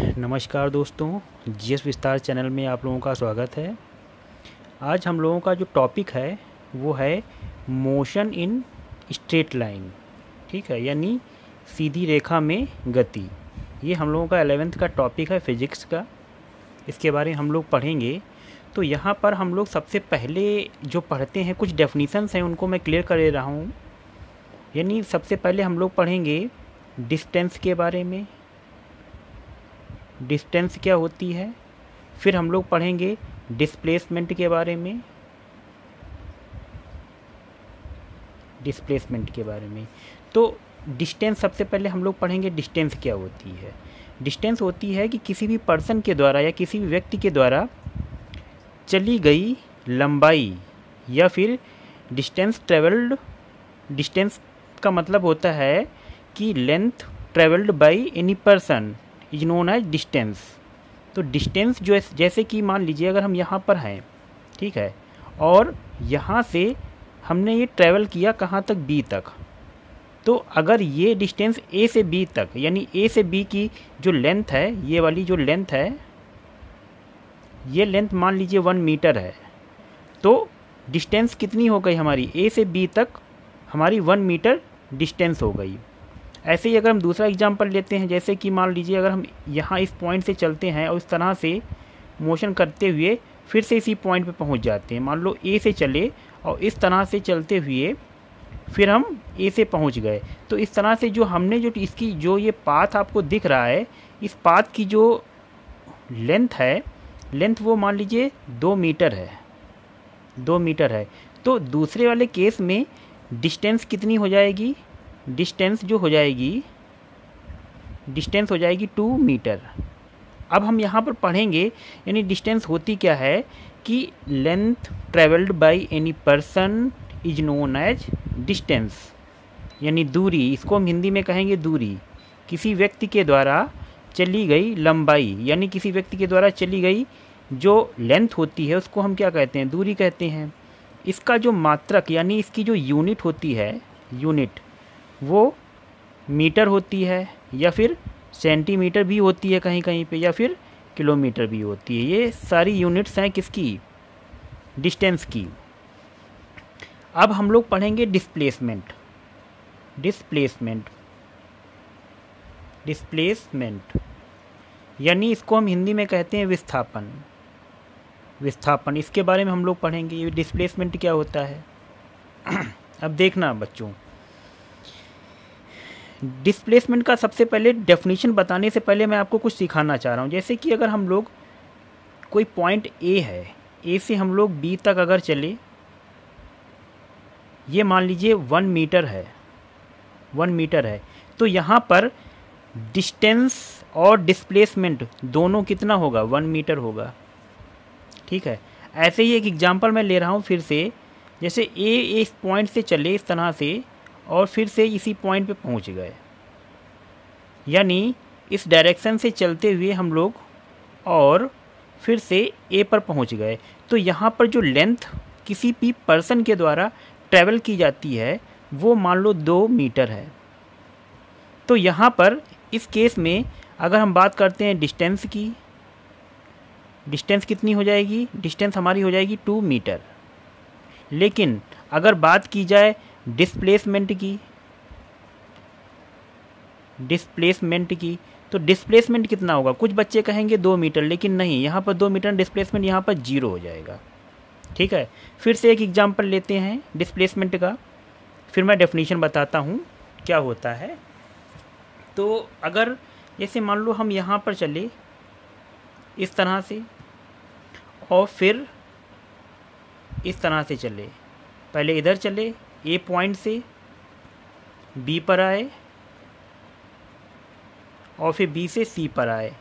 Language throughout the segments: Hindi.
नमस्कार दोस्तों, जीएस विस्तार चैनल में आप लोगों का स्वागत है। आज हम लोगों का जो टॉपिक है वो है मोशन इन स्ट्रेट लाइन। ठीक है, यानी सीधी रेखा में गति। ये हम लोगों का 11th का टॉपिक है फिज़िक्स का। इसके बारे में हम लोग पढ़ेंगे। तो यहाँ पर हम लोग सबसे पहले जो पढ़ते हैं कुछ डेफिनीशंस हैं, उनको मैं क्लियर कर दे रहा हूँ। यानी सबसे पहले हम लोग पढ़ेंगे डिस्टेंस के बारे में, डिस्टेंस क्या होती है। फिर हम लोग पढ़ेंगे डिस्प्लेसमेंट के बारे में, डिस्प्लेसमेंट के बारे में। तो डिस्टेंस सबसे पहले हम लोग पढ़ेंगे डिस्टेंस क्या होती है। डिस्टेंस होती है कि किसी भी पर्सन के द्वारा या किसी भी व्यक्ति के द्वारा चली गई लंबाई या फिर डिस्टेंस ट्रेवल्ड। डिस्टेंस का मतलब होता है कि length travelled by any person is known as distance. तो डिस्टेंस जो है, जैसे कि मान लीजिए अगर हम यहाँ पर हैं, ठीक है, और यहाँ से हमने ये ट्रैवल किया कहाँ तक, बी तक। तो अगर ये डिस्टेंस ए से बी तक, यानी ए से बी की जो लेंथ है, ये वाली जो लेंथ है, ये लेंथ मान लीजिए 1 मीटर है। तो डिस्टेंस कितनी हो गई हमारी, ए से बी तक हमारी 1 मीटर डिस्टेंस हो गई। ऐसे ही अगर हम दूसरा एग्जांपल लेते हैं, जैसे कि मान लीजिए अगर हम यहाँ इस पॉइंट से चलते हैं और इस तरह से मोशन करते हुए फिर से इसी पॉइंट पे पहुँच जाते हैं। मान लो ए से चले और इस तरह से चलते हुए फिर हम ए से पहुँच गए। तो इस तरह से जो हमने जो इसकी जो ये पाथ आपको दिख रहा है, इस पाथ की जो लेंथ है, लेंथ वो मान लीजिए 2 मीटर है, 2 मीटर है। तो दूसरे वाले केस में डिस्टेंस कितनी हो जाएगी, डिस्टेंस जो हो जाएगी, डिस्टेंस हो जाएगी 2 मीटर। अब हम यहाँ पर पढ़ेंगे, यानी डिस्टेंस होती क्या है कि length travelled by any person is known as distance, यानी दूरी। इसको हम हिंदी में कहेंगे दूरी। किसी व्यक्ति के द्वारा चली गई लंबाई, यानी किसी व्यक्ति के द्वारा चली गई जो लेंथ होती है उसको हम क्या कहते हैं, दूरी कहते हैं। इसका जो मात्रक यानी इसकी जो यूनिट होती है, यूनिट वो मीटर होती है या फिर सेंटीमीटर भी होती है कहीं कहीं पे, या फिर किलोमीटर भी होती है। ये सारी यूनिट्स हैं किसकी, डिस्टेंस की। अब हम लोग पढ़ेंगे डिस्प्लेसमेंट। डिस्प्लेसमेंट, डिस्प्लेसमेंट यानी इसको हम हिंदी में कहते हैं विस्थापन। विस्थापन, इसके बारे में हम लोग पढ़ेंगे, ये डिस्प्लेसमेंट क्या होता है। अब देखना बच्चों, डिस्प्लेसमेंट का सबसे पहले डेफिनेशन बताने से पहले मैं आपको कुछ सिखाना चाह रहा हूँ। जैसे कि अगर हम लोग कोई पॉइंट ए है, ए से हम लोग बी तक अगर चले, ये मान लीजिए 1 मीटर है, 1 मीटर है। तो यहाँ पर डिस्टेंस और डिस्प्लेसमेंट दोनों कितना होगा, 1 मीटर होगा। ठीक है, ऐसे ही एक एग्जांपल मैं ले रहा हूँ फिर से। जैसे ए इस पॉइंट से चले इस तरह से और फिर से इसी पॉइंट पे पहुंच गए, यानी इस डायरेक्शन से चलते हुए हम लोग और फिर से ए पर पहुंच गए। तो यहाँ पर जो लेंथ किसी भी पर्सन के द्वारा ट्रैवल की जाती है वो मान लो 2 मीटर है। तो यहाँ पर इस केस में अगर हम बात करते हैं डिस्टेंस की, डिस्टेंस कितनी हो जाएगी, डिस्टेंस हमारी हो जाएगी 2 मीटर। लेकिन अगर बात की जाए डिस्प्लेसमेंट की, डिस्प्लेसमेंट की, तो डिस्प्लेसमेंट कितना होगा। कुछ बच्चे कहेंगे 2 मीटर, लेकिन नहीं, यहाँ पर 2 मीटर डिस्प्लेसमेंट यहाँ पर 0 हो जाएगा। ठीक है, फिर से एक एग्जांपल लेते हैं डिस्प्लेसमेंट का, फिर मैं डेफिनेशन बताता हूँ क्या होता है। तो अगर जैसे मान लो हम यहाँ पर चले इस तरह से और फिर इस तरह से चले, पहले इधर चले ए पॉइंट से बी पर आए और फिर बी से सी पर आए।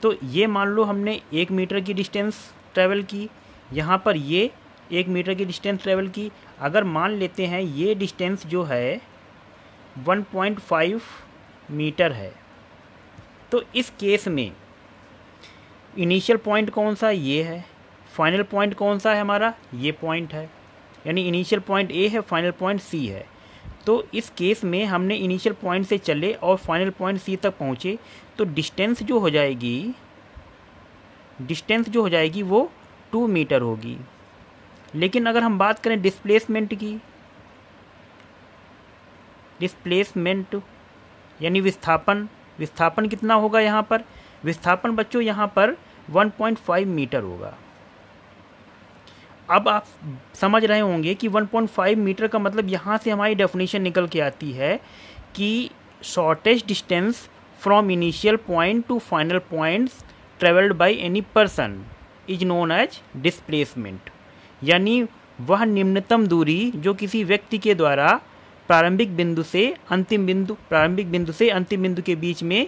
तो ये मान लो हमने 1 मीटर की डिस्टेंस ट्रैवल की, यहाँ पर ये 1 मीटर की डिस्टेंस ट्रैवल की। अगर मान लेते हैं ये डिस्टेंस जो है 1.5 मीटर है, तो इस केस में इनिशियल पॉइंट कौन सा, ये है। फाइनल पॉइंट कौन सा है हमारा, ये पॉइंट है। यानी इनिशियल पॉइंट ए है, फाइनल पॉइंट सी है। तो इस केस में हमने इनिशियल पॉइंट से चले और फाइनल पॉइंट सी तक पहुँचे, तो डिस्टेंस जो हो जाएगी वो 2 मीटर होगी। लेकिन अगर हम बात करें डिस्प्लेसमेंट की, डिस्प्लेसमेंट यानी विस्थापन कितना होगा यहाँ पर? विस्थापन बच्चों यहाँ पर 1.5 मीटर होगा। अब आप समझ रहे होंगे कि 1.5 मीटर का मतलब यहाँ से हमारी डेफिनेशन निकल के आती है कि shortest distance from initial point to final points travelled by any person is known as displacement. यानी वह निम्नतम दूरी जो किसी व्यक्ति के द्वारा प्रारंभिक बिंदु से अंतिम बिंदु के बीच में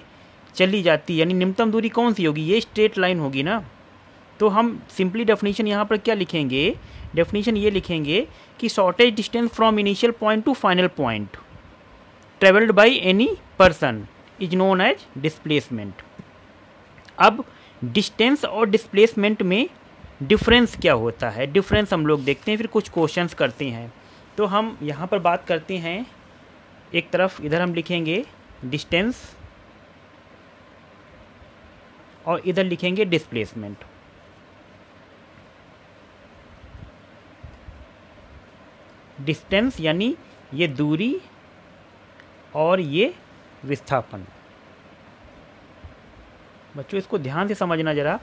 चली जाती है, यानी निम्नतम दूरी कौन सी होगी? ये स्ट्रेट लाइन होगी ना। तो हम सिंपली डेफिनेशन यहाँ पर क्या लिखेंगे? डेफिनेशन ये लिखेंगे कि shortage distance from initial point to final point travelled by any person is known as displacement. अब डिस्टेंस और डिस्प्लेसमेंट में डिफरेंस क्या होता है? डिफरेंस हम लोग देखते हैं, फिर कुछ क्वेश्चंस करते हैं। तो हम यहाँ पर बात करते हैं, एक तरफ इधर हम लिखेंगे डिस्टेंस और इधर लिखेंगे डिस्प्लेसमेंट। डिस्टेंस यानी ये दूरी और ये विस्थापन। बच्चों इसको ध्यान से समझना ज़रा।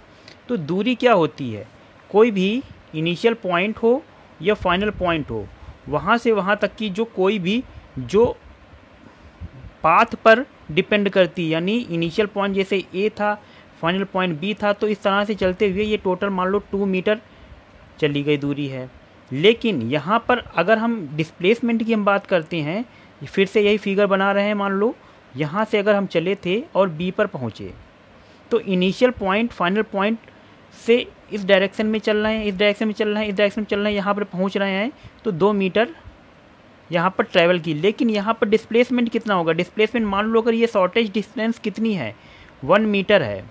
तो दूरी क्या होती है? कोई भी इनिशियल पॉइंट हो या फाइनल पॉइंट हो, वहाँ से वहाँ तक की जो कोई भी जो पाथ पर डिपेंड करती, यानी इनिशियल पॉइंट जैसे ए था, फाइनल पॉइंट बी था, तो इस तरह से चलते हुए ये टोटल मान लो 2 मीटर चली गई दूरी है। लेकिन यहाँ पर अगर हम डिस्प्लेसमेंट की हम बात करते हैं, फिर से यही फिगर बना रहे हैं, मान लो यहाँ से अगर हम चले थे और बी पर पहुँचे, तो इनिशियल पॉइंट फाइनल पॉइंट से इस डायरेक्शन में चल रहे हैं, इस डायरेक्शन में चल रहे हैं, इस डायरेक्शन में चल रहे हैं, यहाँ पर पहुँच रहे हैं, तो 2 मीटर यहाँ पर ट्रैवल की। लेकिन यहाँ पर डिस्प्लेसमेंट कितना होगा? डिस्प्लेसमेंट मान लो अगर ये शॉर्टेज डिस्टेंस कितनी है, 1 मीटर है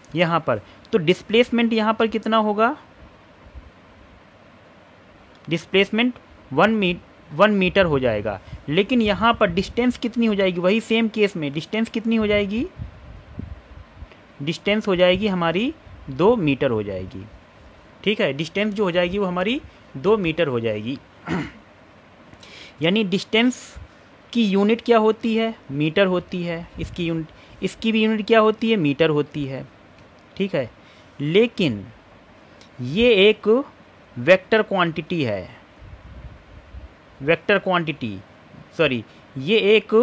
यहाँ पर, तो डिस्प्लेसमेंट यहाँ पर कितना होगा? डिस्प्लेसमेंट 1 मीटर हो जाएगा। लेकिन यहाँ पर डिस्टेंस कितनी हो जाएगी? वही सेम केस में डिस्टेंस कितनी हो जाएगी? डिस्टेंस हो जाएगी हमारी 2 मीटर हो जाएगी। ठीक है, डिस्टेंस जो हो जाएगी वो हमारी 2 मीटर हो जाएगी। यानी डिस्टेंस की यूनिट क्या होती है? मीटर होती है। इसकी भी यूनिट क्या होती है? मीटर होती है। ठीक है, लेकिन ये एक वेक्टर क्वांटिटी है, ये एक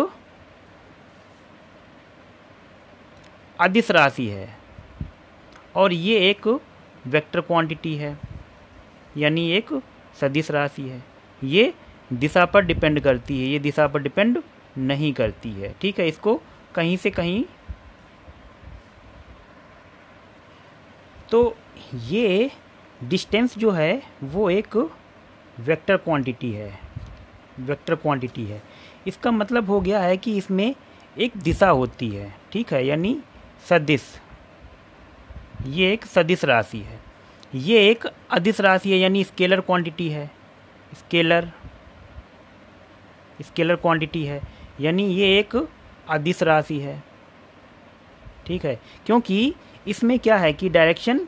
अदिश राशि है और ये एक वेक्टर क्वांटिटी है, यानी एक सदिश राशि है। ये दिशा पर डिपेंड करती है, ये दिशा पर डिपेंड नहीं करती है। ठीक है, इसको कहीं से कहीं, तो ये डिस्टेंस जो है वो एक वेक्टर क्वांटिटी है। इसका मतलब हो गया है कि इसमें एक दिशा होती है। ठीक है, यानी सदिश, ये एक सदिश राशि है। ये एक अदिश राशि है, यानी स्केलर क्वांटिटी है, स्केलर क्वांटिटी है, यानी ये एक अदिश राशि है। ठीक है, क्योंकि इसमें क्या है कि डायरेक्शन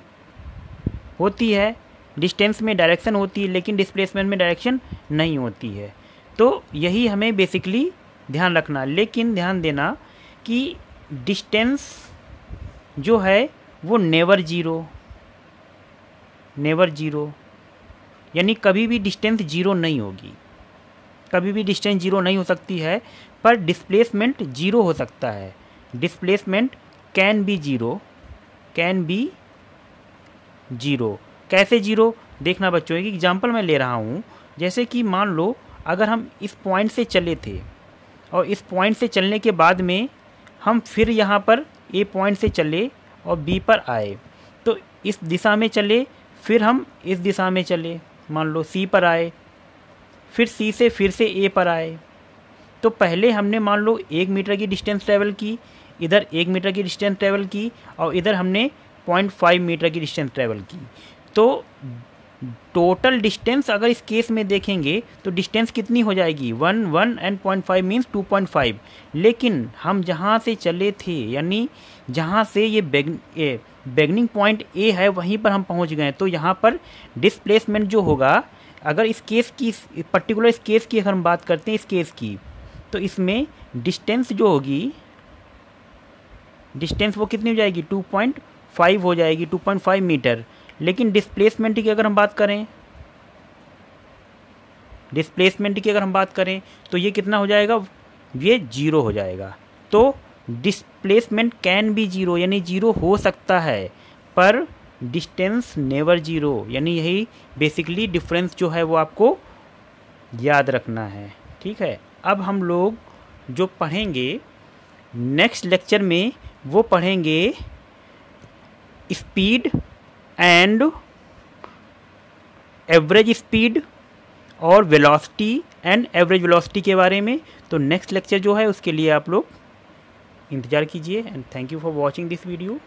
होती है, डिस्टेंस में डायरेक्शन होती है, लेकिन डिस्प्लेसमेंट में डायरेक्शन नहीं होती है। तो यही हमें बेसिकली ध्यान रखना। लेकिन ध्यान देना कि डिस्टेंस जो है वो नेवर जीरो, यानी कभी भी डिस्टेंस जीरो नहीं होगी, कभी भी डिस्टेंस जीरो नहीं हो सकती है, पर डिस्प्लेसमेंट जीरो हो सकता है। Displacement can be zero. कैसे जीरो? देखना बच्चों, एक एग्जांपल मैं ले रहा हूँ। जैसे कि मान लो अगर हम इस पॉइंट से चले थे और इस पॉइंट से चलने के बाद में हम फिर यहाँ पर ए पॉइंट से चले और बी पर आए, तो इस दिशा में चले, फिर हम इस दिशा में चले, मान लो सी पर आए, फिर सी से फिर से ए पर आए। तो पहले हमने मान लो 1 मीटर की डिस्टेंस ट्रैवल की, इधर 1 मीटर की डिस्टेंस ट्रैवल की और इधर हमने 0.5 मीटर की डिस्टेंस ट्रैवल की। तो टोटल डिस्टेंस अगर इस केस में देखेंगे तो डिस्टेंस कितनी हो जाएगी 1 1 एंड 0.5 मीन्स 2.5। लेकिन हम जहाँ से चले थे यानी जहाँ से ये बिगनिंग पॉइंट ए है वहीं पर हम पहुँच गए, तो यहाँ पर डिस्प्लेसमेंट जो होगा, अगर इस केस की पर्टिकुलर इस केस की अगर हम बात करते हैं इस केस की, तो इसमें डिस्टेंस जो होगी, डिस्टेंस वो कितनी हो जाएगी 2.5 हो जाएगी, 2.5 मीटर। लेकिन डिस्प्लेसमेंट की अगर हम बात करें, डिस्प्लेसमेंट की अगर हम बात करें तो ये कितना हो जाएगा, ये 0 हो जाएगा। तो डिस्प्लेसमेंट कैन बी 0 यानी 0 हो सकता है, पर डिस्टेंस नेवर 0, यानी यही बेसिकली डिफरेंस जो है वो आपको याद रखना है। ठीक है, अब हम लोग जो पढ़ेंगे नेक्स्ट लेक्चर में वो पढ़ेंगे स्पीड एंड एवरेज स्पीड और वेलोसिटी एंड एवरेज वेलोसिटी के बारे में। तो नेक्स्ट लेक्चर जो है उसके लिए आप लोग इंतज़ार कीजिए and thank you for watching this video.